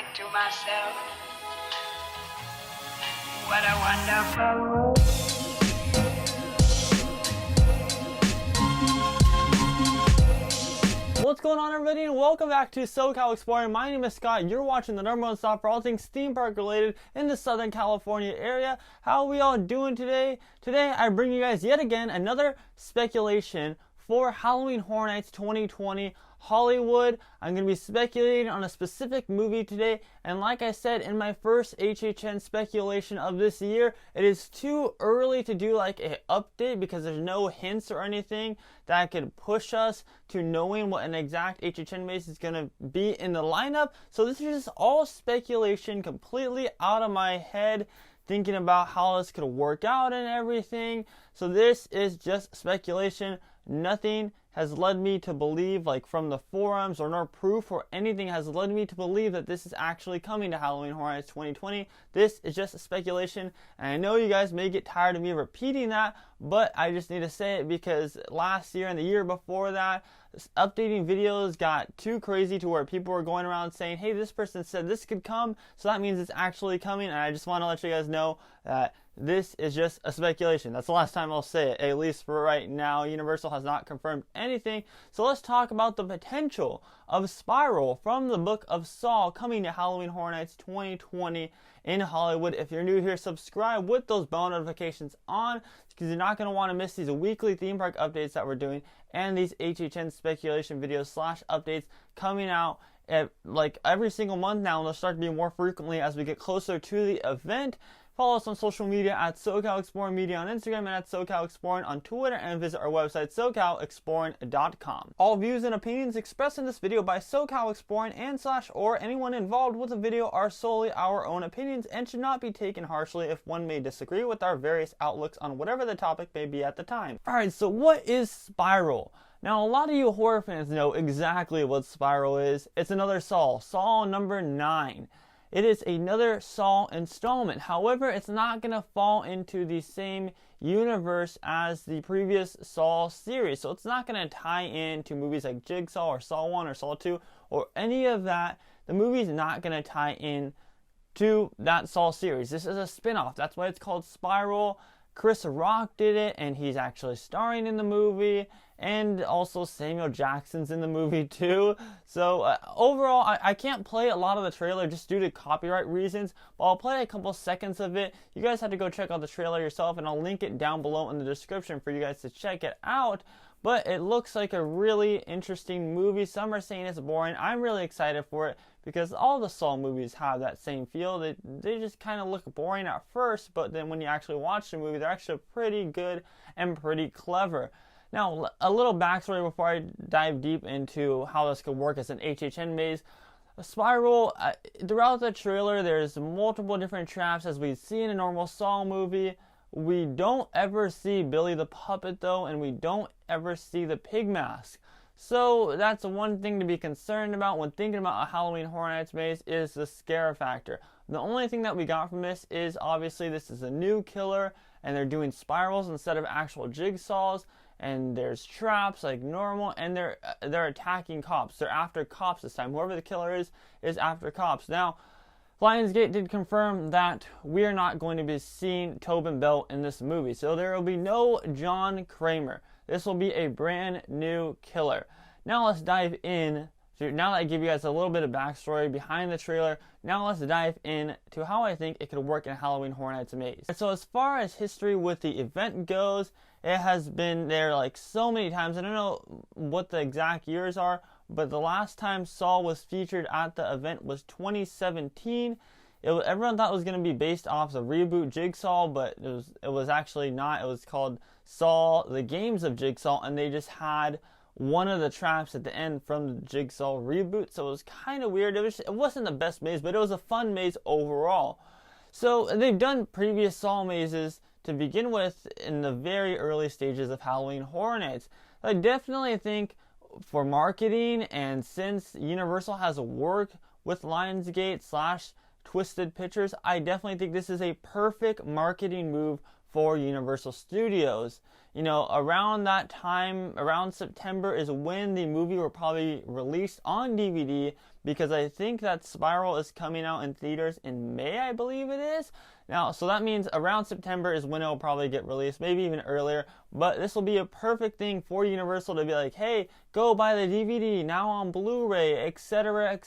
think to myself, what a wonderful world. What's going on, everybody, and welcome back to SoCal Exploring. My name is Scott. You're watching the #1 stop for all things theme park related in the Southern California area. How are we all doing today? Today I bring you guys yet again another speculation for Halloween Horror Nights 2020 Hollywood. I'm going to be speculating on a specific movie today, and like I said in my first HHN speculation of this year, it is too early to do like an update because there's no hints or anything that could push us to knowing what an exact HHN maze is going to be in the lineup. So this is just all speculation, completely out of my head, thinking about how this could work out and everything. So this is just speculation. Nothing has led me to believe, like from the forums, or nor proof or anything has led me to believe that this is actually coming to Halloween Horror Nights 2020. This is just a speculation, and I know you guys may get tired of me repeating that, but I just need to say it because last year and the year before that, updating videos got too crazy to where people were going around saying, hey, this person said this could come, so that means it's actually coming. And I just want to let you guys know that this is just a speculation. That's the last time I'll say it, at least for right now. Universal has not confirmed anything. So let's talk about the potential of Spiral from the Book of Saw coming to Halloween Horror Nights 2020 in Hollywood. If you're new here, subscribe with those bell notifications on, because you're not going to want to miss these weekly theme park updates that we're doing and these HHN speculation videos / updates coming out like every single month now, and they'll start to be more frequently as we get closer to the event. Follow us on social media at SoCal Exploring Media on Instagram and at SoCal Exploring on Twitter, and visit our website SoCalExploring.com. All views and opinions expressed in this video by SoCal Exploring and / or anyone involved with the video are solely our own opinions and should not be taken harshly if one may disagree with our various outlooks on whatever the topic may be at the time. Alright, so what is Spiral? Now, a lot of you horror fans know exactly what Spiral is. It's another Saw number 9. It is another Saw installment. However, it's not going to fall into the same universe as the previous Saw series. So it's not going to tie in to movies like Jigsaw or Saw 1 or Saw 2 or any of that. The movie's not going to tie in to that Saw series. This is a spin-off. That's why it's called Spiral. Chris Rock did it, and he's actually starring in the movie, and also Samuel Jackson's in the movie too. So overall, I can't play a lot of the trailer just due to copyright reasons, but I'll play a couple seconds of it. You guys have to go check out the trailer yourself, and I'll link it down below in the description for you guys to check it out. But it looks like a really interesting movie. Some are saying it's boring. I'm really excited for it because all the Saw movies have that same feel. They just kind of look boring at first, but then when you actually watch the movie, they're actually pretty good and pretty clever. Now, a little backstory before I dive deep into how this could work as an HHN maze. Spiral, throughout the trailer, there's multiple different traps as we see in a normal Saw movie. We don't ever see Billy the Puppet though, and we don't ever see the pig mask. So that's one thing to be concerned about when thinking about a Halloween Horror Nights maze is the scare factor. The only thing that we got from this is obviously this is a new killer and they're doing spirals instead of actual jigsaws, and there's traps like normal, and they're attacking cops. They're after cops this time. Whoever the killer is after cops. Now, Lionsgate did confirm that we are not going to be seeing Tobin Bell in this movie. So there will be no John Kramer. This will be a brand new killer. Now let's dive in. Now that I give you guys a little bit of backstory behind the trailer, now let's dive in to how I think it could work in Halloween Horror Nights maze. So as far as history with the event goes, it has been there like so many times. I don't know what the exact years are, but the last time Saw was featured at the event was 2017. Everyone thought it was going to be based off the reboot Jigsaw, but it was actually not. It was called Saw: The Games of Jigsaw, and they just had one of the traps at the end from the Jigsaw reboot, so it was kind of weird. It wasn't the best maze, but it was a fun maze overall. So they've done previous Saw mazes to begin with in the very early stages of Halloween Horror Nights. I definitely think for marketing, and since Universal has worked with Lionsgate / Twisted Pictures, I definitely think this is a perfect marketing move for Universal Studios. You know, around that time, around September, is when the movie will probably release on DVD, because I think that Spiral is coming out in theaters in May, I believe it is. Now, so that means around September is when it will probably get released, maybe even earlier. But this will be a perfect thing for Universal to be like, hey, go buy the DVD now on Blu-ray, etc.,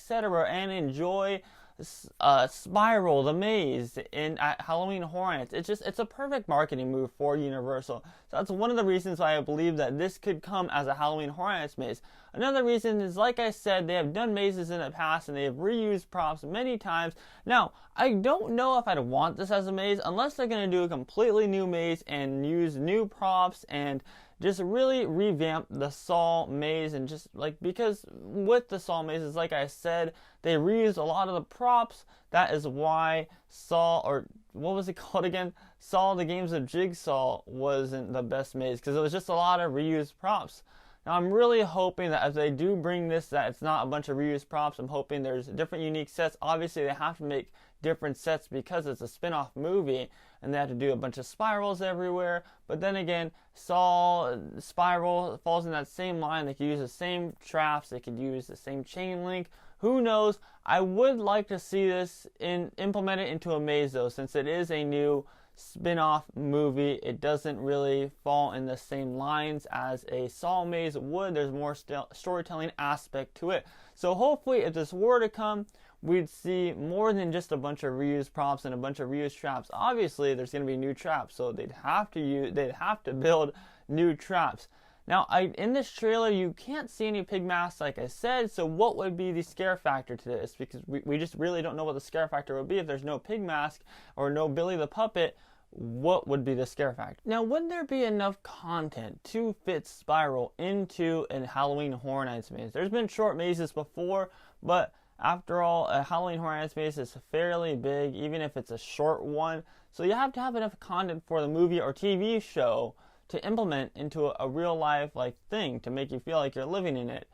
and enjoy Spiral, the Maze, at Halloween Horror Nights. It's a perfect marketing move for Universal. So that's one of the reasons why I believe that this could come as a Halloween Horror Nights maze. Another reason is, like I said, they have done mazes in the past and they have reused props many times. Now, I don't know if I'd want this as a maze unless they're going to do a completely new maze and use new props and just really revamp the Saw maze, and just like, because with the Saw mazes, like I said, they reused a lot of the props. That is why Saw, or what was it called again? Saw the Games of Jigsaw wasn't the best maze, because it was just a lot of reused props. Now, I'm really hoping that if they do bring this, that it's not a bunch of reused props. I'm hoping there's different unique sets. Obviously, they have to make different sets because it's a spin-off movie, and they have to do a bunch of spirals everywhere. But then again, Saw, Spiral falls in that same line. They could use the same traps. They could use the same chain link. Who knows? I would like to see this implemented into a maze, though, since it is a new spin-off movie. It doesn't really fall in the same lines as a Saw maze would. There's more storytelling aspect to it. So hopefully, if this were to come, we'd see more than just a bunch of reused props and a bunch of reused traps. Obviously, there's going to be new traps, so they'd have to build new traps. Now, in this trailer, you can't see any pig masks, like I said, so what would be the scare factor to this? Because we just really don't know what the scare factor would be. If there's no pig mask or no Billy the Puppet, what would be the scare factor? Now, would there be enough content to fit Spiral into a Halloween Horror Nights maze? There's been short mazes before, but after all, a Halloween Horror Nights maze is fairly big, even if it's a short one. So you have to have enough content for the movie or TV show to implement into a real life thing to make you feel like you're living in it.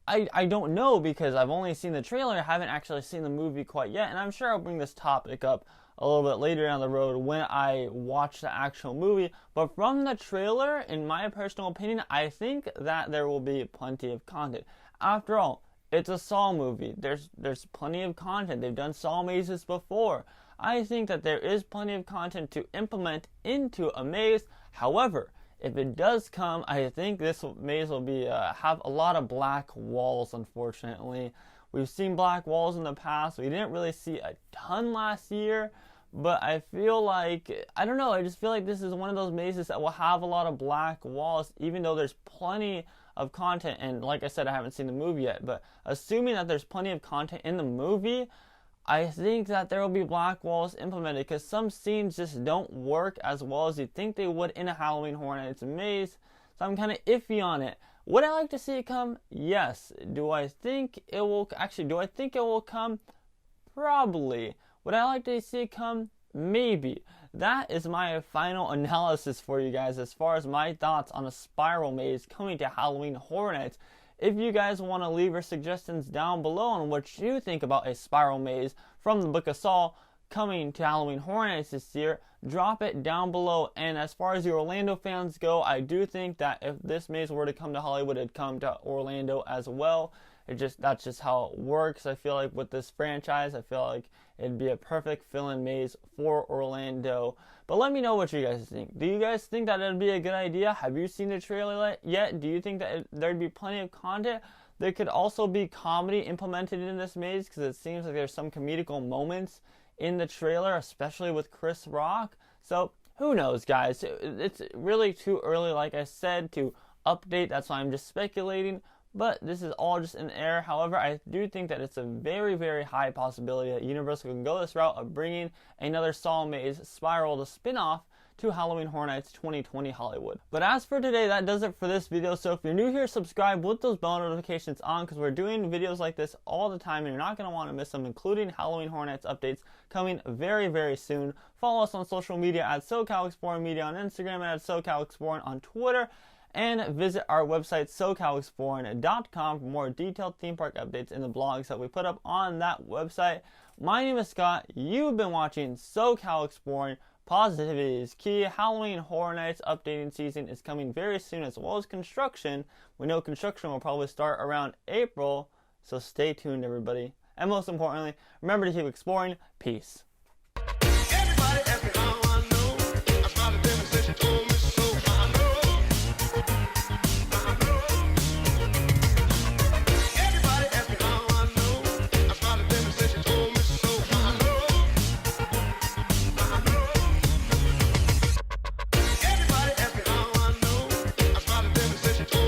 I don't know, because I've only seen the trailer. I haven't actually seen the movie quite yet, and I'm sure I'll bring this topic up a little bit later down the road when I watch the actual movie. But from the trailer, in my personal opinion, I think that there will be plenty of content. After all, it's a Saw movie. There's plenty of content. They've done Saw mazes before. I think that there is plenty of content to implement into a maze. However, if it does come, I think this maze will be have a lot of black walls, unfortunately. We've seen black walls in the past. We didn't really see a ton last year, but I feel like, I don't know, I just feel like this is one of those mazes that will have a lot of black walls, even though there's plenty of content. And like I said, I haven't seen the movie yet, but assuming that there's plenty of content in the movie, I think that there will be black walls implemented, because some scenes just don't work as well as you'd think they would in a Halloween Horror Nights maze. So I'm kind of iffy on it. Would I like to see it come? Yes. Do I think it will come? Probably. Would I like to see it come? Maybe. That is my final analysis for you guys as far as my thoughts on a Spiral maze coming to Halloween Horror Nights. If you guys want to leave your suggestions down below on what you think about a Spiral maze from the Book of Saw coming to Halloween Horror Nights this year, drop it down below. And as far as the Orlando fans go, I do think that if this maze were to come to Hollywood, it'd come to Orlando as well. That's just how it works. I feel like with this franchise, I feel like it'd be a perfect fill-in maze for Orlando. But let me know what you guys think. Do you guys think that it'd be a good idea? Have you seen the trailer yet? Do you think that there'd be plenty of content? There could also be comedy implemented in this maze, because it seems like there's some comedical moments in the trailer, especially with Chris Rock. So who knows, guys? It's really too early, like I said, to update. That's why I'm just speculating. But this is all just in air. However, I do think that it's a very, very high possibility that Universal can go this route of bringing another Saw maze, Spiral, the spin-off, to Halloween Horror Nights 2020 Hollywood. But as for today, that does it for this video. So if you're new here, subscribe with those bell notifications on, because we're doing videos like this all the time and you're not going to want to miss them, including Halloween Horror Nights updates coming very, very soon. Follow us on social media at SoCal Exploring Media on Instagram and at SoCal Exploring on Twitter. And visit our website, SoCalExploring.com, for more detailed theme park updates and the blogs that we put up on that website. My name is Scott. You've been watching SoCal Exploring. Positivity is key. Halloween Horror Nights updating season is coming very soon, as well as construction. We know construction will probably start around April, so stay tuned, everybody. And most importantly, remember to keep exploring. Peace.